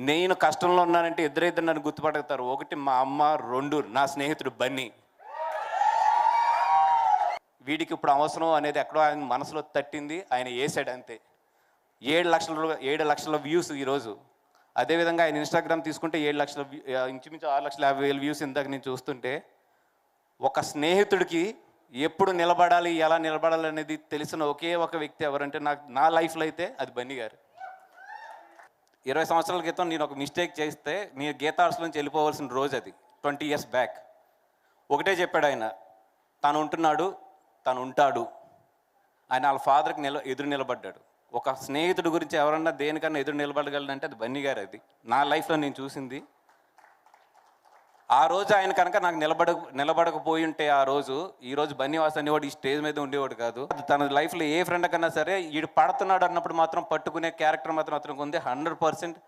నేను కష్టంలో ఉన్నానంటే ఇద్దరు నన్ను గుర్తుపడతారు. ఒకటి మా అమ్మ, 2 నా స్నేహితుడు బన్నీ. వీడికి ఇప్పుడు అవసరం అనేది ఎక్కడో ఆయన మనసులో తట్టింది, ఆయన వేసాడు అంతే. 7 లక్షల వ్యూస్ ఈరోజు. అదేవిధంగా ఆయన ఇన్స్టాగ్రామ్ తీసుకుంటే 7 లక్షల ఇంచుమించు 6,50,000 వ్యూస్ ఇందాక నేను చూస్తుంటే, ఒక స్నేహితుడికి ఎప్పుడు నిలబడాలి, ఎలా నిలబడాలి అనేది తెలిసిన ఒకే ఒక వ్యక్తి ఎవరంటే నా లైఫ్లో అయితే అది బన్నీ గారు. 20 సంవత్సరాల క్రితం నేను ఒక మిస్టేక్ చేస్తే నేను గీతా ఆర్ట్స్ నుంచి వెళ్ళిపోవాల్సిన రోజు అది, 20 years బ్యాక్. ఒకటే చెప్పాడు ఆయన, తను ఉంటున్నాడు, తను ఉంటాడు. ఆయన వాళ్ళ ఫాదర్కి ఎదురు నిలబడ్డాడు. ఒక స్నేహితుడి గురించి ఎవరన్నా దేనికన్నా ఎదురు నిలబడగలనంటే అది బన్నీ గారు. అది నా లైఫ్లో నేను చూసింది. ఆ రోజు ఆయన కనుక నాకు నిలబడకపోయి ఉంటే ఆ రోజు, ఈరోజు బన్నీవాస్ అనేవాడు ఈ స్టేజ్ మీద ఉండేవాడు కాదు. తన లైఫ్లో ఏ ఫ్రెండ్ కన్నా సరే ఈడు పడుతున్నాడు అన్నప్పుడు మాత్రం పట్టుకునే క్యారెక్టర్ మాత్రం అతనికి ఉంది. 100%